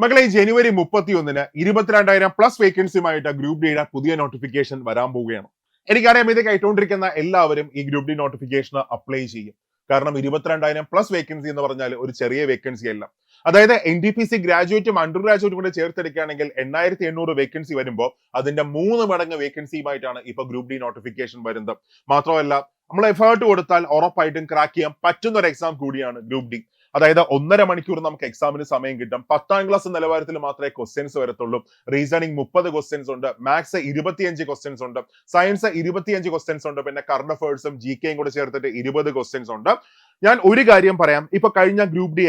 മക്കളെ ജനുവരി 31-ന് 22,000+ വേക്കൻസിയുമായിട്ട് ഗ്രൂപ്പ് ഡിയുടെ പുതിയ നോട്ടിഫിക്കേഷൻ വരാൻ പോവുകയാണ്. എനിക്കറിയാം ഇത് കേട്ടുകൊണ്ടിരിക്കുന്ന എല്ലാവരും ഈ ഗ്രൂപ്പ് ഡി നോട്ടിഫിക്കേഷന് അപ്ലൈ ചെയ്യും. കാരണം 22,000+ വേക്കൻസി എന്ന് പറഞ്ഞാൽ ഒരു ചെറിയ വേക്കൻസി അല്ല. അതായത് NTPC ഗ്രാജുവേറ്റും അണ്ടർ ഗ്രാജുവേറ്റും കൂടെ ചേർത്തെടുക്കുകയാണെങ്കിൽ 8,800 വേക്കൻസി വരുമ്പോൾ അതിന്റെ 3 മടങ്ങ് വേക്കൻസിയുമായിട്ടാണ് ഇപ്പൊ ഗ്രൂപ്പ് ഡി നോട്ടിഫിക്കേഷൻ വരുന്നത്. മാത്രമല്ല നമ്മൾ എഫേർട്ട് കൊടുത്താൽ ഉറപ്പായിട്ടും ക്രാക്ക് ചെയ്യാൻ പറ്റുന്ന ഒരു എക്സാം കൂടിയാണ് ഗ്രൂപ്പ് ഡി. അതായത് 1.5 മണിക്കൂർ നമുക്ക് എക്സാമിന് സമയം കിട്ടും. 10ാം ക്ലാസ് നിലവാരത്തിൽ മാത്രമേ ക്വസ്റ്റ്യൻസ് വരത്തുള്ളൂ. റീസണിങ് 30 ക്വസ്റ്റ്യൻസ് ഉണ്ട്, മാത്സ് 25 ക്വസ്റ്റ്യൻസ് ഉണ്ട്, സയൻസ് 25 ക്വസ്റ്റ്യൻസ് ഉണ്ട്, പിന്നെ കറണ്ട് അഫേഴ്സും GKയും കൂടെ ചേർത്തിട്ട് 20 ക്വസ്റ്റ്യൻസ് ഉണ്ട്. ഞാൻ ഒരു കാര്യം പറയാം, ഇപ്പൊ കഴിഞ്ഞ ഗ്രൂപ്പ് ഡി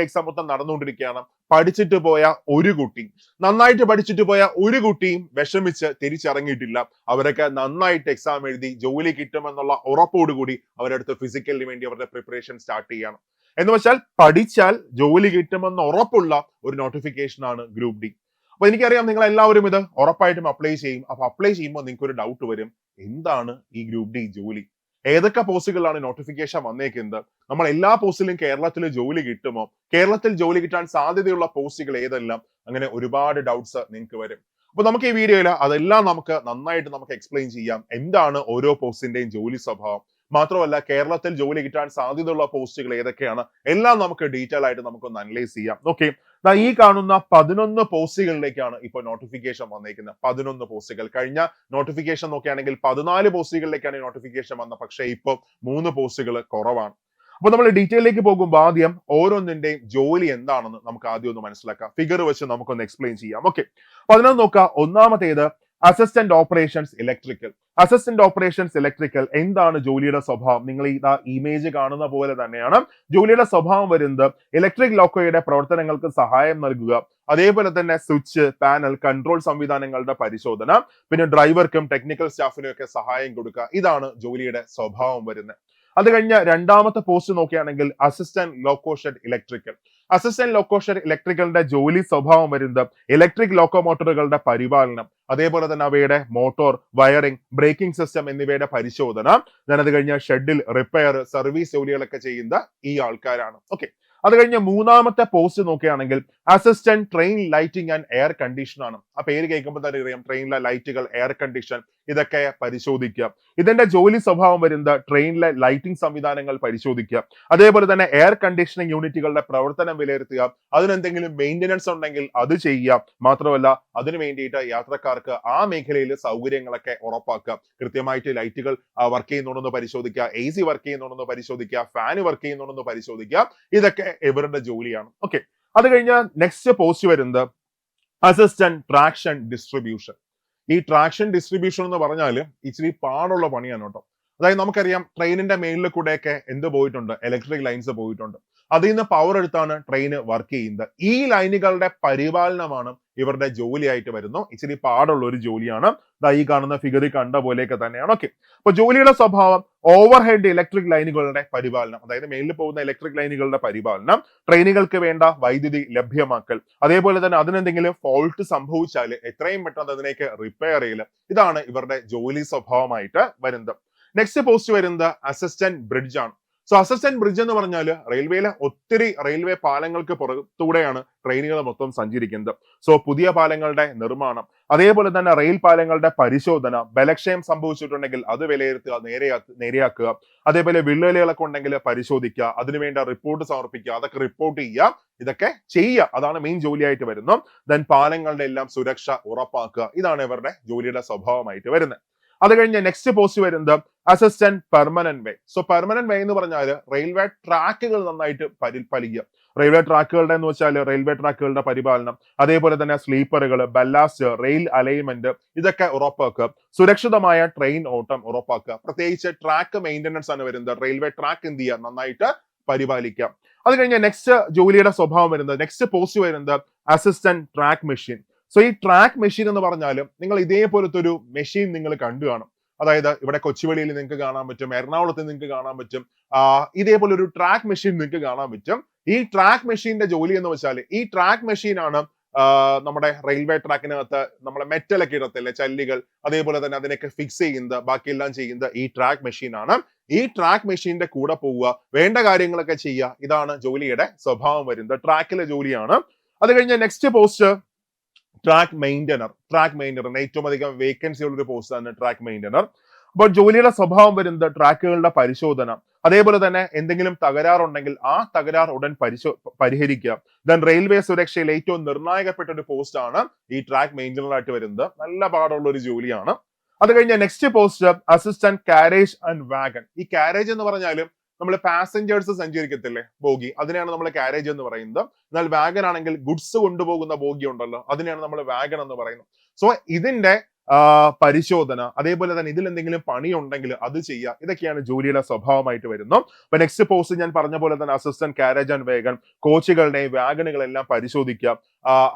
എക്സാം മൊത്തം നടന്നുകൊണ്ടിരിക്കുകയാണ്. പഠിച്ചിട്ട് പോയ ഒരു കുട്ടി, നന്നായിട്ട് പഠിച്ചിട്ട് പോയ ഒരു കുട്ടിയും വിഷമിച്ച് തിരിച്ചിറങ്ങിയിട്ടില്ല. അവരൊക്കെ നന്നായിട്ട് എക്സാം എഴുതി ജോലി കിട്ടുമെന്നുള്ള ഉറപ്പോടുകൂടി അവരടുത്ത് ഫിസിക്കലിന് വേണ്ടി അവരുടെ പ്രിപ്പറേഷൻ സ്റ്റാർട്ട് ചെയ്യണം. എന്ന് വെച്ചാൽ പഠിച്ചാൽ ജോലി കിട്ടുമെന്ന് ഉറപ്പുള്ള ഒരു നോട്ടിഫിക്കേഷൻ ആണ് ഗ്രൂപ്പ് ഡി. അപ്പൊ എനിക്കറിയാം നിങ്ങൾ എല്ലാവരും ഇത് ഉറപ്പായിട്ടും അപ്ലൈ ചെയ്യും. അപ്പൊ അപ്ലൈ ചെയ്യുമ്പോൾ നിങ്ങൾക്ക് ഒരു ഡൗട്ട് വരും, എന്താണ് ഈ ഗ്രൂപ്പ് ഡി ജോലി, ഏതൊക്കെ പോസ്റ്റുകളാണ് നോട്ടിഫിക്കേഷൻ വന്നേക്കുന്നത്, നമ്മൾ എല്ലാ പോസ്റ്റിലും കേരളത്തിൽ ജോലി കിട്ടുമോ, കേരളത്തിൽ ജോലി കിട്ടാൻ സാധ്യതയുള്ള പോസ്റ്റുകൾ ഏതെല്ലാം, അങ്ങനെ ഒരുപാട് ഡൗട്ട്സ് നിങ്ങൾക്ക് വരും. അപ്പൊ നമുക്ക് ഈ വീഡിയോയിൽ അതെല്ലാം നന്നായിട്ട് എക്സ്പ്ലെയിൻ ചെയ്യാം. എന്താണ് ഓരോ പോസ്റ്റിന്റെയും ജോലി സ്വഭാവം, മാത്രമല്ല കേരളത്തിൽ ജോലി കിട്ടാൻ സാധ്യതയുള്ള പോസ്റ്റുകൾ ഏതൊക്കെയാണ്, എല്ലാം നമുക്ക് ഡീറ്റെയിൽ ആയിട്ട് നമുക്കൊന്ന് അനലൈസ് ചെയ്യാം. ഓക്കെ, ഈ കാണുന്ന 11 പോസ്റ്റുകളിലേക്കാണ് ഇപ്പോൾ നോട്ടിഫിക്കേഷൻ വന്നേക്കുന്നത്. 11 പോസ്റ്റുകൾ. കഴിഞ്ഞ നോട്ടിഫിക്കേഷൻ നോക്കുകയാണെങ്കിൽ 14 പോസ്റ്റുകളിലേക്കാണ് നോട്ടിഫിക്കേഷൻ വന്നത്. പക്ഷേ ഇപ്പോൾ 3 പോസ്റ്റുകൾ കുറവാണ്. അപ്പൊ നമ്മൾ ഡീറ്റെയിലേക്ക് പോകുമ്പോൾ ആദ്യം ഓരോന്നിന്റെയും ജോലി എന്താണെന്ന് നമുക്ക് ആദ്യം ഒന്ന് മനസ്സിലാക്കാം. ഫിഗർ വെച്ച് നമുക്കൊന്ന് എക്സ്പ്ലെയിൻ ചെയ്യാം. ഓക്കെ, അപ്പൊ അതിനൊന്ന് നോക്കാം. ഒന്നാമത്തേത് അസിസ്റ്റന്റ് ഓപ്പറേഷൻസ് ഇലക്ട്രിക്കൽ. എന്താണ് ജോലിയുടെ സ്വഭാവം? നിങ്ങൾ ഈ ഇമേജ് കാണുന്ന പോലെ തന്നെയാണ് ജോലിയുടെ സ്വഭാവം വരുന്നത്. ഇലക്ട്രിക് ലോക്കോയുടെ പ്രവർത്തനങ്ങൾക്ക് സഹായം നൽകുക, അതേപോലെ തന്നെ സ്വിച്ച്, പാനൽ, കൺട്രോൾ സംവിധാനങ്ങളുടെ പരിശോധന, പിന്നെ ഡ്രൈവർക്കും ടെക്നിക്കൽ സ്റ്റാഫിനും ഒക്കെ സഹായം കൊടുക്കുക. ഇതാണ് ജോലിയുടെ സ്വഭാവം വരുന്നത്. അത് കഴിഞ്ഞ രണ്ടാമത്തെ പോസ്റ്റ് നോക്കുകയാണെങ്കിൽ അസിസ്റ്റന്റ് ലോക്കോഷെഡ് ഇലക്ട്രിക്കലിന്റെ ജോലി സ്വഭാവം വരുന്നത് ഇലക്ട്രിക് ലോക്കോമോട്ടറുകളുടെ പരിപാലനം, അതേപോലെ തന്നെ അവയുടെ മോട്ടോർ, വയറിംഗ്, ബ്രേക്കിംഗ് സിസ്റ്റം എന്നിവയുടെ പരിശോധന. ഞാൻ അത് കഴിഞ്ഞ ഷെഡിൽ റിപ്പയർ, സർവീസ് ജോലികളൊക്കെ ചെയ്യുന്ന ഈ ആൾക്കാരാണ്. ഓക്കെ, അത് കഴിഞ്ഞ മൂന്നാമത്തെ പോസ്റ്റ് നോക്കുകയാണെങ്കിൽ assistant train lighting and air condition ആണ്. ആ പേര് കേൾക്കുമ്പോൾ തന്നെ അറിയാം, ട്രെയിനിലെ ലൈറ്റുകൾ, എയർ കണ്ടീഷൻ ഇതൊക്കെ പരിശോധിക്കുക. ഇതിന്റെ ജോലി സ്വഭാവം വരുന്നത് ട്രെയിനിലെ ലൈറ്റിംഗ് സംവിധാനങ്ങൾ പരിശോധിക്കുക, അതേപോലെ തന്നെ എയർ കണ്ടീഷനിങ് യൂണിറ്റുകളുടെ പ്രവർത്തനം വിലയിരുത്തുക, അതിനെന്തെങ്കിലും മെയിൻ്റനൻസ് ഉണ്ടെങ്കിൽ അത് ചെയ്യുക. മാത്രമല്ല അതിനു വേണ്ടിയിട്ട് യാത്രക്കാർക്ക് ആ മേഖലയിൽ സൗകര്യങ്ങളൊക്കെ ഉറപ്പാക്കുക. കൃത്യമായിട്ട് ലൈറ്റുകൾ വർക്ക് ചെയ്യുന്നുണ്ടെന്ന് പരിശോധിക്കുക, AC വർക്ക് ചെയ്യുന്നുണ്ടെന്ന് പരിശോധിക്കുക, ഫാന് വർക്ക് ചെയ്യുന്നുണ്ടെന്ന് പരിശോധിക്കുക. ഇതൊക്കെ ഇവരുടെ ജോലിയാണ്. ഓക്കെ, അത് കഴിഞ്ഞ നെക്സ്റ്റ് പോസ്റ്റ് വരുന്നത് അസിസ്റ്റന്റ് ട്രാക്ഷൻ ഡിസ്ട്രിബ്യൂഷൻ. ഈ ട്രാക്ഷൻ ഡിസ്ട്രിബ്യൂഷൻ എന്ന് പറഞ്ഞാൽ ഇച്ചിരി പാടുള്ള പണിയാണ് കേട്ടോ. അതായത് നമുക്കറിയാം ട്രെയിനിന്റെ മേലിൽ കൂടെയൊക്കെ എന്ത് പോയിട്ടുണ്ട്, ഇലക്ട്രിക് ലൈൻസ് പോയിട്ടുണ്ട്. അതിൽ നിന്ന് പവർ എടുത്താണ് ട്രെയിൻ വർക്ക് ചെയ്യുന്നത്. ഈ ലൈനുകളുടെ പരിപാലനമാണ് ഇവരുടെ ജോലിയായിട്ട് വരുന്നു. ഇച്ചിരി പാടുള്ള ഒരു ജോലിയാണ്. ഈ കാണുന്ന ഫിഗറിൽ കണ്ട പോലെയൊക്കെ തന്നെയാണ്. ഓക്കെ, അപ്പൊ ജോലിയുടെ സ്വഭാവം ഓവർ ഹെഡ് ഇലക്ട്രിക് ലൈനുകളുടെ പരിപാലനം, അതായത് മേലിൽ പോകുന്ന ഇലക്ട്രിക് ലൈനുകളുടെ പരിപാലനം, ട്രെയിനുകൾക്ക് വേണ്ട വൈദ്യുതി ലഭ്യമാക്കൽ, അതേപോലെ തന്നെ അതിനെന്തെങ്കിലും ഫോൾട്ട് സംഭവിച്ചാൽ എത്രയും പെട്ടെന്ന് അതിനേക്ക് റിപ്പയർ ചെയ്യൽ. ഇതാണ് ഇവരുടെ ജോലി സ്വഭാവമായിട്ട് വരുന്നത്. നെക്സ്റ്റ് പോസ്റ്റ് വരുന്നത് അസിസ്റ്റന്റ് ബ്രിഡ്ജ് ആണ്. സോ അസിസ്റ്റന്റ് ബ്രിഡ്ജ് എന്ന് പറഞ്ഞാൽ റെയിൽവേയിലെ ഒത്തിരി റെയിൽവേ പാലങ്ങൾക്ക് പുറത്തൂടെയാണ് ട്രെയിനുകൾ മൊത്തം സഞ്ചരിക്കുന്നത്. സോ പുതിയ പാലങ്ങളുടെ നിർമ്മാണം, അതേപോലെ തന്നെ റെയിൽ പാലങ്ങളുടെ പരിശോധന, ബലക്ഷയം സംഭവിച്ചിട്ടുണ്ടെങ്കിൽ അത് വിലയിരുത്തുക, നേരെയാക്കുക, അതേപോലെ വിള്ളലുകളൊക്കെ ഉണ്ടെങ്കിൽ പരിശോധിക്കുക, അതിനുവേണ്ട റിപ്പോർട്ട് സമർപ്പിക്കുക, അതൊക്കെ റിപ്പോർട്ട് ചെയ്യുക, ഇതൊക്കെ ചെയ്യുക. അതാണ് മെയിൻ ജോലിയായിട്ട് വരുന്നത്. ദെൻ പാലങ്ങളുടെ എല്ലാം സുരക്ഷ ഉറപ്പാക്കുക. ഇതാണ് ഇവരുടെ ജോലിയുടെ സ്വഭാവമായിട്ട് വരുന്നത്. അത് കഴിഞ്ഞ് നെക്സ്റ്റ് പോസ്റ്റ് വരുന്നത് assistant permanent way. So permanent വേ എന്ന് പറഞ്ഞാൽ റെയിൽവേ ട്രാക്കുകൾ നന്നായിട്ട് പരിപാലിക്കുക. റെയിൽവേ ട്രാക്കുകളുടെ എന്ന് വെച്ചാൽ റെയിൽവേ ട്രാക്കുകളുടെ പരിപാലനം, അതേപോലെ തന്നെ സ്ലീപ്പറുകൾ, ബല്ലാസ്റ്റ്, റെയിൽ അലൈൻമെന്റ് ഇതൊക്കെ ഉറപ്പാക്കുക. സുരക്ഷിതമായ ട്രെയിൻ ഓട്ടം ഉറപ്പാക്കുക. പ്രത്യേകിച്ച് ട്രാക്ക് മെയിൻ്റനൻസ് ആണ് വരുന്നത്. റെയിൽവേ ട്രാക്ക് എന്ത് ചെയ്യുക, നന്നായിട്ട് പരിപാലിക്കുക. അത് കഴിഞ്ഞ് നെക്സ്റ്റ് ജോലിയുടെ സ്വഭാവം വരുന്നത്, നെക്സ്റ്റ് പോസ്റ്റ് വരുന്നത് അസിസ്റ്റന്റ് ട്രാക്ക് മെഷീൻ. സോ ഈ ട്രാക്ക് മെഷീൻ എന്ന് പറഞ്ഞാൽ നിങ്ങൾ ഇതേപോലത്തെ ഒരു മെഷീൻ നിങ്ങൾ കണ്ടു കാണും. അതായത് ഇവിടെ കൊച്ചുവേളിയിൽ നിങ്ങൾക്ക് കാണാൻ പറ്റും, എറണാകുളത്ത് നിങ്ങൾക്ക് കാണാൻ പറ്റും. ഇതേപോലെ ഒരു ട്രാക്ക് മെഷീൻ നിങ്ങൾക്ക് കാണാൻ പറ്റും. ഈ ട്രാക്ക് മെഷീന്റെ ജോലി എന്ന് വെച്ചാൽ ഈ ട്രാക്ക് മെഷീൻ ആണ് നമ്മുടെ റെയിൽവേ ട്രാക്കിനകത്ത് നമ്മളെ മെറ്റലൊക്കെ ഇടത്തില്ലേ, ചല്ലികൾ, അതേപോലെ തന്നെ അതിനൊക്കെ ഫിക്സ് ചെയ്യുന്നത്, ബാക്കിയെല്ലാം ചെയ്യുന്നത് ഈ ട്രാക്ക് മെഷീൻ ആണ്. ഈ ട്രാക്ക് മെഷീന്റെ കൂടെ പോവുക, വേണ്ട കാര്യങ്ങളൊക്കെ ചെയ്യുക. ഇതാണ് ജോലിയുടെ സ്വഭാവം വരുന്നത്. ട്രാക്കിലെ ജോലിയാണ്. അത് കഴിഞ്ഞ നെക്സ്റ്റ് പോസ്റ്റ് ട്രാക്ക് മെയിൻ്റനർ ഏറ്റവും അധികം വേക്കൻസി ഉള്ള ഒരു പോസ്റ്റ് ആണ് ട്രാക്ക് മെയിൻ്റനർ. അപ്പോൾ ജോലിയുടെ സ്വഭാവം വരുന്നത് ട്രാക്കുകളുടെ പരിശോധന, അതേപോലെ തന്നെ എന്തെങ്കിലും തകരാറുണ്ടെങ്കിൽ ആ തകരാർ ഉടൻ പരിഹരിക്കുക. ദെൻ റെയിൽവേ സുരക്ഷയിൽ ഏറ്റവും നിർണായകപ്പെട്ട ഒരു പോസ്റ്റ് ആണ് ഈ ട്രാക്ക് മെയിൻ്റനർ ആയിട്ട് വരുന്നത്. നല്ല പാടുള്ള ഒരു ജോലിയാണ്. അത് കഴിഞ്ഞ next post assistant carriage and wagon. ഈ കാരേജ് എന്ന് പറഞ്ഞാലും നമ്മൾ പാസഞ്ചേഴ്സ് സഞ്ചരിക്കത്തില്ലേ ബോഗി, അതിനെയാണ് നമ്മൾ കാരേജ് എന്ന് പറയുന്നത്. എന്നാൽ വാഗൺ ആണെങ്കിൽ ഗുഡ്സ് കൊണ്ടുപോകുന്ന ബോഗി ഉണ്ടല്ലോ, അതിനെയാണ് നമ്മൾ വാഗൺ എന്ന് പറയുന്നത്. സോ ഇതിന്റെ പരിശോധന, അതേപോലെ തന്നെ ഇതിൽ എന്തെങ്കിലും പണി ഉണ്ടെങ്കിൽ അത് ചെയ്യുക, ഇതൊക്കെയാണ് ജോലിയുടെ സ്വഭാവമായിട്ട് വരുന്നത്. അപ്പൊ നെക്സ്റ്റ് പോസ്റ്റ് ഞാൻ പറഞ്ഞ പോലെ തന്നെ അസിസ്റ്റന്റ് കാരേജ് ആൻഡ് വേഗൻ, കോച്ചുകളുടെ വാഗണുകളെല്ലാം പരിശോധിക്കുക,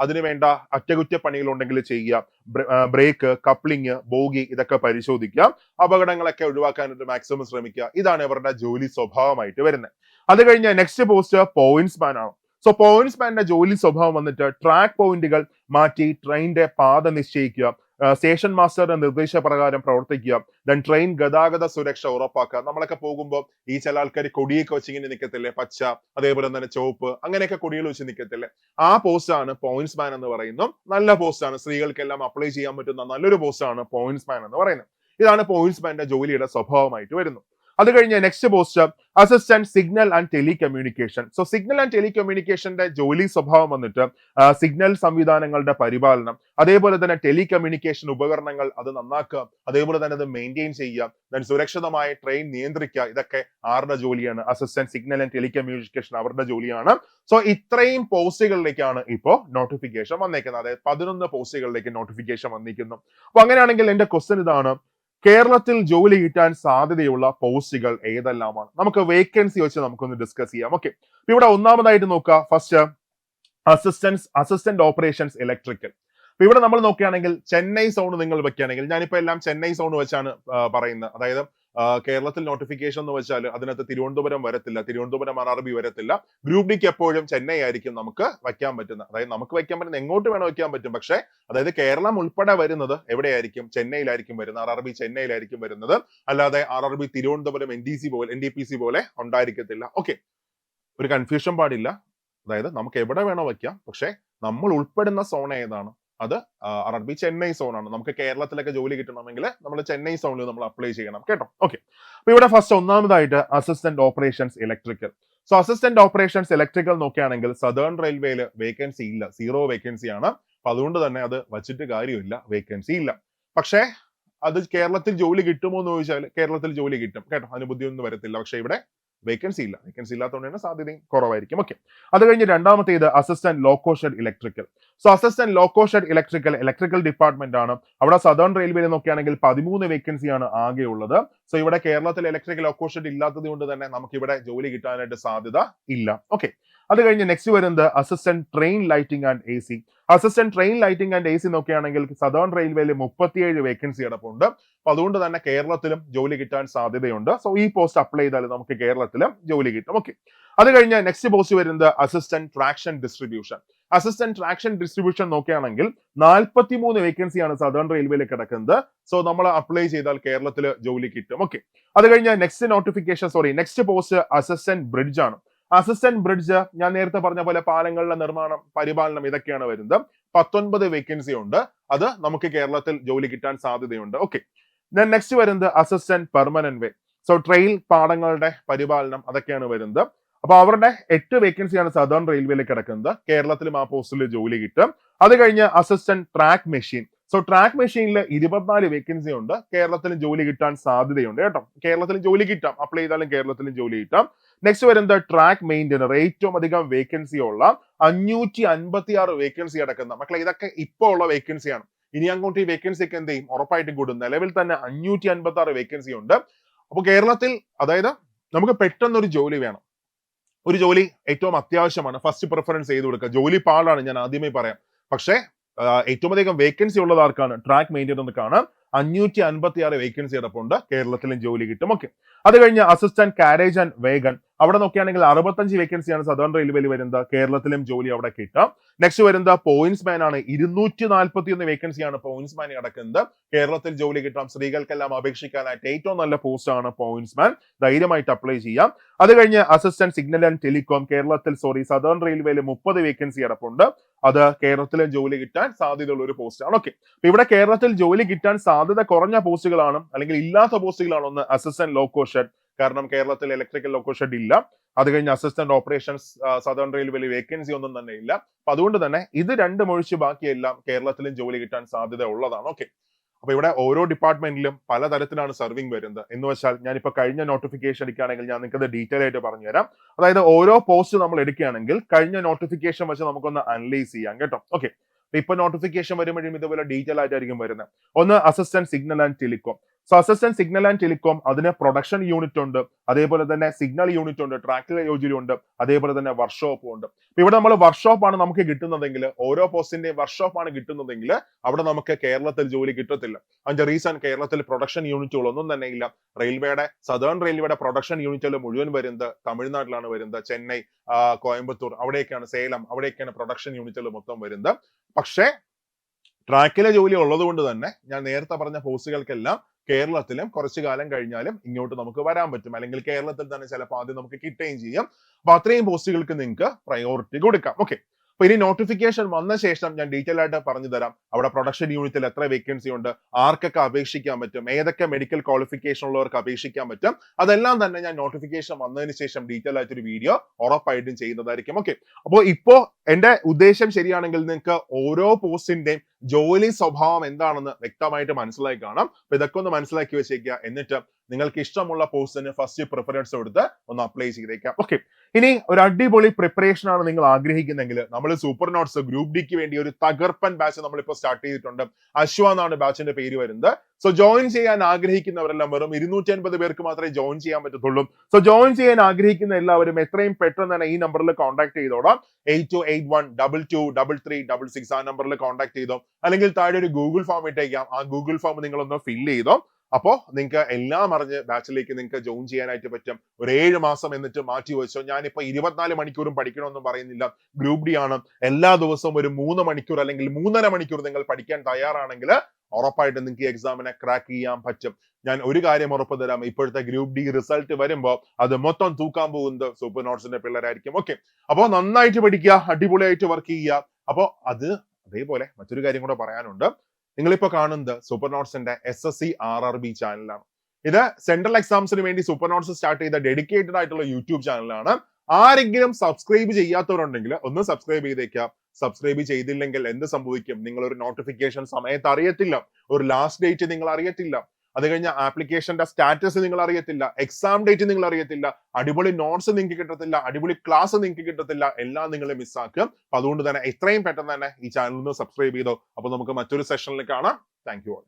അതിനുവേണ്ട അറ്റകുറ്റപ്പണികൾ ഉണ്ടെങ്കിൽ ചെയ്യുക, ബ്രേക്ക്, കപ്ലിങ്, ബോഗി ഇതൊക്കെ പരിശോധിക്കുക, അപകടങ്ങളൊക്കെ ഒഴിവാക്കാനായിട്ട് മാക്സിമം ശ്രമിക്കുക. ഇതാണ് ഇവരുടെ ജോലി സ്വഭാവമായിട്ട് വരുന്നത്. അത് കഴിഞ്ഞ നെക്സ്റ്റ് പോസ്റ്റ് പോയിന്റ്സ്മാൻ ആണ്. സോ പോയിന്റ്സ്മാന്റെ ജോലി സ്വഭാവം വന്നിട്ട് ട്രാക്ക് പോയിന്റുകൾ മാറ്റി ട്രെയിനിന്റെ പാത നിശ്ചയിക്കുക, സ്റ്റേഷൻ മാസ്റ്ററുടെ നിർദ്ദേശപ്രകാരം പ്രവർത്തിക്കുക, ദെൻ ട്രെയിൻ ഗതാഗത സുരക്ഷ ഉറപ്പാക്കുക. നമ്മളൊക്കെ പോകുമ്പോൾ ഈ ചില ആൾക്കാർ കൊടിയൊക്കെ വെച്ച് ഇങ്ങനെ നിൽക്കത്തില്ലേ, പച്ച അതേപോലെ തന്നെ ചുവപ്പ് അങ്ങനെയൊക്കെ കൊടികൾ വെച്ച് നിൽക്കത്തില്ലേ, ആ പോസ്റ്റ് ആണ് പോയിന്റ്സ്മാൻ എന്ന് പറയുന്നു. നല്ല പോസ്റ്റ് ആണ്, സ്ത്രീകൾക്കെല്ലാം അപ്ലൈ ചെയ്യാൻ പറ്റുന്ന നല്ലൊരു പോസ്റ്റ് ആണ് പോയിന്റ്സ്മാൻ എന്ന് പറയുന്നത്. ഇതാണ് പോയിന്റ്സ്മാന്റെ ജോലിയുടെ സ്വഭാവമായിട്ട് വരുന്നത്. അത് കഴിഞ്ഞ next post assistant signal and telecommunication. So signal and ടെലികമ്മ്യൂണിക്കേഷന്റെ ജോലി സ്വഭാവം വന്നിട്ട് സിഗ്നൽ സംവിധാനങ്ങളുടെ പരിപാലനം, അതേപോലെ തന്നെ ടെലികമ്മ്യൂണിക്കേഷൻ ഉപകരണങ്ങൾ അത് നന്നാക്കുക, അതേപോലെ തന്നെ അത് മെയിൻറ്റെയിൻ ചെയ്യുക, ദെൻ സുരക്ഷിതമായ ട്രെയിൻ നിയന്ത്രിക്കുക. ഇതൊക്കെ ആരുടെ ജോലിയാണ്? അസിസ്റ്റന്റ് സിഗ്നൽ ആൻഡ് ടെലികമ്മ്യൂണിക്കേഷൻ അവരുടെ ജോലിയാണ്. സോ ഇത്രയും പോസ്റ്റുകളിലേക്കാണ് ഇപ്പോ നോട്ടിഫിക്കേഷൻ വന്നേക്കുന്നത്. അതായത് 11 പോസ്റ്റുകളിലേക്ക് നോട്ടിഫിക്കേഷൻ വന്നിരിക്കുന്നു. അപ്പൊ അങ്ങനെയാണെങ്കിൽ എന്റെ ക്വസ്റ്റ്യൻ ഇതാണ്, കേരളത്തിൽ ജോലി കിട്ടാൻ സാധ്യതയുള്ള പോസ്റ്റുകൾ ഏതെല്ലാമാണ്? നമുക്ക് വേക്കൻസി വെച്ച് നമുക്കൊന്ന് ഡിസ്കസ് ചെയ്യാം. ഓക്കെ, ഇവിടെ ഒന്നാമതായിട്ട് നോക്കുക, ഫസ്റ്റ് അസിസ്റ്റന്റ് ഓപ്പറേഷൻസ് ഇലക്ട്രിക്കൽ. അപ്പൊ ഇവിടെ നമ്മൾ നോക്കുകയാണെങ്കിൽ ചെന്നൈ സോൺ നിങ്ങൾ വെക്കുകയാണെങ്കിൽ, ഞാനിപ്പോ എല്ലാം ചെന്നൈ സോൺ വെച്ചാണ് പറയുന്നത്. അതായത് കേരളത്തിൽ നോട്ടിഫിക്കേഷൻ എന്ന് വെച്ചാൽ അതിനകത്ത് തിരുവനന്തപുരം വരത്തില്ല, തിരുവനന്തപുരം RRB വരത്തില്ല. ഗ്രൂപ്പ് ഡിക്ക് എപ്പോഴും ചെന്നൈ ആയിരിക്കും നമുക്ക് വയ്ക്കാൻ പറ്റുന്നത്. അതായത് നമുക്ക് വയ്ക്കാൻ പറ്റുന്ന എങ്ങോട്ട് വേണോ വയ്ക്കാൻ പറ്റും, പക്ഷേ അതായത് കേരളം ഉൾപ്പെടെ വരുന്നത് എവിടെയായിരിക്കും? ചെന്നൈയിലായിരിക്കും വരുന്നത്. RRB ചെന്നൈയിലായിരിക്കും വരുന്നത്. അല്ലാതെ RRB തിരുവനന്തപുരം NDPC പോലെ ഉണ്ടായിരിക്കത്തില്ല. ഓക്കെ, ഒരു കൺഫ്യൂഷൻ പാടില്ല. അതായത് നമുക്ക് എവിടെ വേണോ വയ്ക്കാം, പക്ഷെ നമ്മൾ ഉൾപ്പെടുന്ന സോൺ ഏതാണ്? അത് RRB ചെന്നൈ സോൺ ആണ്. നമുക്ക് കേരളത്തിലൊക്കെ ജോലി കിട്ടണമെങ്കിൽ നമ്മൾ ചെന്നൈ സോണിൽ നമ്മൾ അപ്ലൈ ചെയ്യണം കേട്ടോ. ഓക്കെ, അപ്പൊ ഇവിടെ ഫസ്റ്റ് ഒന്നാമതായിട്ട് assistant operations electrical. So assistant operations electrical നോക്കുകയാണെങ്കിൽ സദേൺ റെയിൽവേയിൽ വേക്കൻസി ഇല്ല, 0 വേക്കൻസി ആണ്. അപ്പൊ അതുകൊണ്ട് തന്നെ അത് വച്ചിട്ട് കാര്യമില്ല, വേക്കൻസി ഇല്ല. പക്ഷേ അത് കേരളത്തിൽ ജോലി കിട്ടുമോ എന്ന് ചോദിച്ചാൽ കേരളത്തിൽ ജോലി കിട്ടും കേട്ടോ, അതിന് ബുദ്ധിയൊന്നും വരത്തില്ല. പക്ഷെ ഇവിടെ വേക്കൻസി ഇല്ല, വേക്കൻസി ഇല്ലാത്തതുകൊണ്ട് സാധ്യതയും കുറവായിരിക്കും. ഓക്കെ, അത് കഴിഞ്ഞ് രണ്ടാമത്തേത് assistant loco shed electrical. So assistant loco shed electrical department ആണ്. അവിടെ സദേൺ റെയിൽവേയിൽ നോക്കുകയാണെങ്കിൽ 13 വേക്കൻസിയാണ് ആകെ ഉള്ളത്. സോ ഇവിടെ കേരളത്തിൽ ഇലക്ട്രിക്കൽ ലോക്കോ ഷെഡ് ഇല്ലാത്തത് കൊണ്ട് തന്നെ നമുക്ക് ഇവിടെ ജോലി കിട്ടാനായിട്ട് സാധ്യത ഇല്ല. ഓക്കെ, അത് കഴിഞ്ഞ് നെക്സ്റ്റ് വരുന്നത് assistant train lighting and AC. Assistant train lighting and AC നോക്കുകയാണെങ്കിൽ സദേൺ റെയിൽവേയിൽ 37 വേക്കൻസി കിടപ്പുണ്ട്. അപ്പൊ അതുകൊണ്ട് തന്നെ കേരളത്തിലും ജോലി കിട്ടാൻ സാധ്യതയുണ്ട്. സോ ഈ പോസ്റ്റ് അപ്ലൈ ചെയ്താൽ നമുക്ക് കേരളത്തിലും ജോലി കിട്ടും. ഓക്കെ, അത് കഴിഞ്ഞ് നെക്സ്റ്റ് പോസ്റ്റ് വരുന്നത് assistant traction distribution. Assistant traction distribution നോക്കുകയാണെങ്കിൽ 43 വേക്കൻസിയാണ് സദേൺ റെയിൽവേയിൽ കിടക്കുന്നത്. സോ നമ്മൾ അപ്ലൈ ചെയ്താൽ കേരളത്തിൽ ജോലി കിട്ടും. ഓക്കെ, അത് കഴിഞ്ഞ് നെക്സ്റ്റ് പോസ്റ്റ് അസിസ്റ്റന്റ് ബ്രിഡ്ജ് ആണ്. അസിസ്റ്റന്റ് ബ്രിഡ്ജ് ഞാൻ നേരത്തെ പറഞ്ഞ പോലെ പാലങ്ങളുടെ നിർമ്മാണം, പരിപാലനം ഇതൊക്കെയാണ് വരുന്നത്. 19 വേക്കൻസി ഉണ്ട്. അത് നമുക്ക് കേരളത്തിൽ ജോലി കിട്ടാൻ സാധ്യതയുണ്ട്. ഓക്കെ, നെക്സ്റ്റ് വരുന്നത് assistant permanent way. So train പാടങ്ങളുടെ പരിപാലനം അതൊക്കെയാണ് വരുന്നത്. അപ്പൊ അവരുടെ 8 വേക്കൻസിയാണ് സദേൺ റെയിൽവേയിൽ കിടക്കുന്നത്. കേരളത്തിലും ആ പോസ്റ്റിൽ ജോലി കിട്ടും. അത് കഴിഞ്ഞ് assistant track machine. So track മെഷീനിൽ 24 വേക്കൻസി ഉണ്ട്. കേരളത്തിലും ജോലി കിട്ടാൻ സാധ്യതയുണ്ട് കേട്ടോ. കേരളത്തിലും ജോലി കിട്ടാം, അപ്ലൈ ചെയ്താലും കേരളത്തിലും ജോലി കിട്ടാം. നെക്സ്റ്റ് വരുന്നത് ട്രാക്ക് മെയിൻ്റനർ. ഏറ്റവും അധികം വേക്കൻസി ഉള്ള 556 വേക്കൻസി കിടക്കുന്ന മക്കളെ, ഇതൊക്കെ ഇപ്പോൾ ഉള്ള വേക്കൻസിയാണ്. ഇനി അങ്ങോട്ട് ഈ വേക്കൻസി ഒക്കെ എന്ത് ചെയ്യും? ഉറപ്പായിട്ടും കൂടും. നിലവിൽ തന്നെ 556 വേക്കൻസി ഉണ്ട്. അപ്പോൾ കേരളത്തിൽ അതായത് നമുക്ക് പെട്ടെന്നൊരു ജോലി വേണം, ഒരു ജോലി ഏറ്റവും അത്യാവശ്യമാണ്. ഫസ്റ്റ് പ്രിഫറൻസ് ചെയ്ത് കൊടുക്കുക. ജോലി പാടാണ്, ഞാൻ ആദ്യമേ പറയാം. പക്ഷേ ഏറ്റവും അധികം വേക്കൻസി ഉള്ളത് ആർക്കാണ്? ട്രാക്ക് മെയിൻ്റനർക്കാണ്. 556 വേക്കൻസി കിടപ്പുണ്ട്. കേരളത്തിലും ജോലി കിട്ടും. ഓക്കെ, അത് കഴിഞ്ഞ് അസിസ്റ്റന്റ് കാരേജ് ആൻഡ് വേഗൻ. അവിടെ നോക്കുകയാണെങ്കിൽ 65 വേക്കൻസിയാണ് സദേൺ റെയിൽവേയിൽ വരുന്നത്. കേരളത്തിലും ജോലി അവിടെ കിട്ടാം. നെക്സ്റ്റ് വരുന്നത് പോയിന്റ്സ് മാൻ ആണ്. 241 വേക്കൻസിയാണ് പോയിന്റ്സ് മാൻ കിടക്കുന്നത്. കേരളത്തിൽ ജോലി കിട്ടാം. സ്ത്രീകൾക്കെല്ലാം അപേക്ഷിക്കാനായിട്ട് ഏറ്റവും നല്ല പോസ്റ്റ് ആണ് പോയിന്റ്സ് മാൻ. ധൈര്യമായിട്ട് അപ്ലൈ ചെയ്യാം. അത് കഴിഞ്ഞ് അസിസ്റ്റന്റ് സിഗ്നൽ ആൻഡ് ടെലികോം കേരളത്തിൽ സദേൺ റെയിൽവേയിൽ 30 വേക്കൻസി കിടപ്പുണ്ട്. അത് കേരളത്തിലെ ജോലി കിട്ടാൻ സാധ്യതയുള്ള ഒരു പോസ്റ്റ് ആണ്. ഓക്കെ, ഇവിടെ കേരളത്തിൽ ജോലി കിട്ടാൻ സാധ്യത കുറഞ്ഞ പോസ്റ്റുകളാണ് അല്ലെങ്കിൽ ഇല്ലാത്ത പോസ്റ്റുകളാണ്. ഒന്ന് അസിസ്റ്റന്റ് ലോക്കോ ഷെഡ്, കാരണം കേരളത്തിൽ ഇലക്ട്രിക്കൽ ലോക്കോ ഷെഡ് ഇല്ല. അത് കഴിഞ്ഞ് അസിസ്റ്റന്റ് ഓപ്പറേഷൻസ് സദേൺ റെയിൽവേയിൽ വേക്കൻസി ഒന്നും തന്നെ ഇല്ല. അപ്പൊ അതുകൊണ്ട് തന്നെ ഇത് രണ്ടും ഒഴിച്ച് ബാക്കിയെല്ലാം കേരളത്തിലും ജോലി കിട്ടാൻ സാധ്യത ഉള്ളതാണ്. ഓക്കെ, അപ്പൊ ഇവിടെ ഓരോ ഡിപ്പാർട്ട്മെന്റിലും പലതരത്തിലാണ് സർവിങ് വരുന്നത്. എന്ന് വെച്ചാൽ ഞാനിപ്പോ കഴിഞ്ഞ നോട്ടിഫിക്കേഷൻ എടുക്കുകയാണെങ്കിൽ ഞാൻ നിങ്ങൾക്ക് ഡീറ്റെയിൽ ആയിട്ട് പറഞ്ഞുതരാം. അതായത് ഓരോ പോസ്റ്റ് നമ്മൾ എടുക്കുകയാണെങ്കിൽ കഴിഞ്ഞ നോട്ടിഫിക്കേഷൻ വെച്ച് നമുക്കൊന്ന് അനലൈസ് ചെയ്യാം കേട്ടോ. ഓക്കെ, ഇപ്പൊ നോട്ടിഫിക്കേഷൻ വരുമ്പോഴും ഇതുപോലെ ഡീറ്റെയിൽ ആയിട്ടായിരിക്കും വരുന്നത്. ഒന്ന് assistant signal and telecom. So assistant signal and telecom അതിന് പ്രൊഡക്ഷൻ യൂണിറ്റ് ഉണ്ട്, അതേപോലെ തന്നെ സിഗ്നൽ യൂണിറ്റ് ഉണ്ട്, ട്രാക്കിലെ യോജന ഉണ്ട്, അതേപോലെ തന്നെ വർക്ക്ഷോപ്പും ഉണ്ട്. ഇവിടെ നമ്മൾ വർക്ക്ഷോപ്പ് ആണ് നമുക്ക് കിട്ടുന്നതെങ്കിൽ, ഓരോ പോസ്റ്റിന്റെയും വർക്ക്ഷോപ്പ് ആണ് കിട്ടുന്നതെങ്കിൽ അവിടെ നമുക്ക് കേരളത്തിൽ ജോലി കിട്ടത്തില്ല. അതിന്റെ റീസൺ കേരളത്തിൽ പ്രൊഡക്ഷൻ യൂണിറ്റുകളൊന്നും തന്നെ ഇല്ല. റെയിൽവേയുടെ സദേൺ റെയിൽവേയുടെ പ്രൊഡക്ഷൻ യൂണിറ്റുകൾ മുഴുവൻ വരുന്നത് തമിഴ്നാട്ടിലാണ് വരുന്നത്. ചെന്നൈ, കോയമ്പത്തൂർ, അവിടേക്കാണ്, സേലം, അവിടേക്കാണ് പ്രൊഡക്ഷൻ യൂണിറ്റുകൾ മൊത്തം വരുന്നത്. പക്ഷേ ട്രാക്കിലെ ജോലി ഉള്ളത് കൊണ്ട് തന്നെ ഞാൻ നേരത്തെ പറഞ്ഞ പോസ്റ്റുകൾക്കെല്ലാം കേരളത്തിലും കുറച്ചു കാലം കഴിഞ്ഞാലും ഇങ്ങോട്ട് നമുക്ക് വരാൻ പറ്റും, അല്ലെങ്കിൽ കേരളത്തിൽ തന്നെ ചിലപ്പോൾ ആദ്യം നമുക്ക് കിട്ടുകയും ചെയ്യും. അപ്പൊ അത്രയും പോസ്റ്റുകൾക്ക് നിങ്ങൾക്ക് പ്രയോറിറ്റി കൊടുക്കാം. ഓക്കെ, അപ്പൊ ഇനി നോട്ടിഫിക്കേഷൻ വന്ന ശേഷം ഞാൻ ഡീറ്റെയിൽ ആയിട്ട് പറഞ്ഞു തരാം. അവിടെ പ്രൊഡക്ഷൻ യൂണിറ്റിൽ എത്ര വേക്കൻസി ഉണ്ട്, ആർക്കൊക്കെ അപേക്ഷിക്കാൻ പറ്റും, ഏതൊക്കെ മെഡിക്കൽ ക്വാളിഫിക്കേഷൻ ഉള്ളവർക്ക് അപേക്ഷിക്കാൻ പറ്റും, അതെല്ലാം തന്നെ ഞാൻ നോട്ടിഫിക്കേഷൻ വന്നതിന് ശേഷം ഡീറ്റെയിൽ ആയിട്ടൊരു വീഡിയോ ഉറപ്പായിട്ടും ചെയ്യുന്നതായിരിക്കും. ഓക്കെ, അപ്പോൾ ഇപ്പോ എന്റെ ഉദ്ദേശം ശരിയാണെങ്കിൽ നിങ്ങൾക്ക് ഓരോ പോസ്റ്റിന്റെയും ജോലി സ്വഭാവം എന്താണെന്ന് വ്യക്തമായിട്ട് മനസ്സിലാക്കി കാണാം. അപ്പൊ ഇതൊക്കെ ഒന്ന് മനസ്സിലാക്കി വെച്ചേക്കുക. എന്നിട്ട് നിങ്ങൾക്ക് ഇഷ്ടമുള്ള പോസ്റ്റിന് ഫസ്റ്റ് പ്രിഫറൻസ് കൊടുത്ത് ഒന്ന് അപ്ലൈ ചെയ്തേക്കാം. ഓക്കെ, ഇനി ഒരു അടിപൊളി പ്രിപ്പറേഷൻ ആണ് നിങ്ങൾ ആഗ്രഹിക്കുന്നെങ്കിൽ നമ്മൾ സൂപ്പർ നോട്ട്സ് ഗ്രൂപ്പ് ഡിക്ക് വേണ്ടി ഒരു തകർപ്പൻ ബാച്ച് നമ്മളിപ്പോൾ സ്റ്റാർട്ട് ചെയ്തിട്ടുണ്ട്. അശ്വ എന്നാണ് ബാച്ചിന്റെ പേര് വരുന്നത്. സോ ജോയിൻ ചെയ്യാൻ ആഗ്രഹിക്കുന്നവരെല്ലാം വെറും 250 പേർക്ക് മാത്രമേ ജോയിൻ ചെയ്യാൻ പറ്റത്തുള്ളൂ. സോ ജോയിൻ ചെയ്യാൻ ആഗ്രഹിക്കുന്ന എല്ലാവരും എത്രയും പെട്ടെന്ന് തന്നെ ഈ നമ്പറിൽ കോൺടാക്ട് ചെയ്തോടാം. 8281223366 ആ നമ്പറിൽ കോൺടാക്ട് ചെയ്തോ, അല്ലെങ്കിൽ താഴെ ഒരു ഗൂഗിൾ ഫോം ഇട്ടേക്കാം. ആ ഗൂഗിൾ ഫോം നിങ്ങളൊന്ന് ഫില്ല് ചെയ്തോ. അപ്പോ നിങ്ങൾക്ക് എല്ലാം അറിഞ്ഞ് ബാച്ചിലേക്ക് നിങ്ങൾക്ക് ജോയിൻ ചെയ്യാനായിട്ട് പറ്റും. ഒരു 7 മാസം എന്നിട്ട് മാറ്റി വെച്ചോ. ഞാനിപ്പോ 24 മണിക്കൂറും പഠിക്കണമെന്നും പറയുന്നില്ല. ഗ്രൂപ്പ് ഡി ആണ്. എല്ലാ ദിവസവും ഒരു 3 മണിക്കൂർ അല്ലെങ്കിൽ 3.5 മണിക്കൂർ നിങ്ങൾ പഠിക്കാൻ തയ്യാറാണെങ്കിൽ ഉറപ്പായിട്ടും നിങ്ങൾക്ക് ഈ എക്സാമിനെ ക്രാക്ക് ചെയ്യാൻ പറ്റും. ഞാൻ ഒരു കാര്യം ഉറപ്പ് തരാം, ഇപ്പോഴത്തെ ഗ്രൂപ്പ് ഡി റിസൾട്ട് വരുമ്പോൾ അത് മൊത്തം തൂക്കാൻ പോകുന്നത് സൂപ്പർ നോട്ട്സിന്റെ പിള്ളേരായിരിക്കും. ഓക്കെ, അപ്പോ നന്നായിട്ട് പഠിക്കുക, അടിപൊളിയായിട്ട് വർക്ക് ചെയ്യുക. അപ്പോ അതേപോലെ മറ്റൊരു കാര്യം കൂടെ പറയാനുണ്ട്. നിങ്ങളിപ്പോ കാണുന്നത് സൂപ്പർ നോട്ട്സിന്റെ SSC RRB ചാനലാണ്. ഇത് സെൻട്രൽ എക്സാംസിന് വേണ്ടി സൂപ്പർ നോട്ട്സ് സ്റ്റാർട്ട് ചെയ്ത ഡെഡിക്കേറ്റഡ് ആയിട്ടുള്ള യൂട്യൂബ് ചാനലാണ്. ആരെങ്കിലും സബ്സ്ക്രൈബ് ചെയ്യാത്തവരുണ്ടെങ്കിൽ ഒന്ന് സബ്സ്ക്രൈബ് ചെയ്തേക്കാം. സബ്സ്ക്രൈബ് ചെയ്തില്ലെങ്കിൽ എന്ത് സംഭവിക്കും? നിങ്ങൾ ഒരു നോട്ടിഫിക്കേഷൻ സമയത്ത് അറിയത്തില്ല, ഒരു ലാസ്റ്റ് ഡേറ്റ് നിങ്ങൾ അറിയത്തില്ല, അത് കഴിഞ്ഞ ആപ്ലിക്കേഷന്റെ സ്റ്റാറ്റസ് നിങ്ങൾ അറിയത്തില്ല, എക്സാം ഡേറ്റ് നിങ്ങൾ അറിയത്തില്ല, അടിപൊളി നോട്ട്സ് നിങ്ങൾക്ക് കിട്ടത്തില്ല, അടിപൊളി ക്ലാസ് നിങ്ങൾക്ക് കിട്ടത്തില്ല, എല്ലാം നിങ്ങൾ മിസ്സാക്കും. അപ്പൊ അതുകൊണ്ട് തന്നെ എത്രയും പെട്ടെന്ന് തന്നെ ഈ ചാനൽ ഒന്ന് സബ്സ്ക്രൈബ് ചെയ്തോ. അപ്പൊ നമുക്ക് മറ്റൊരു സെഷനിൽ കാണാം. Thank you all.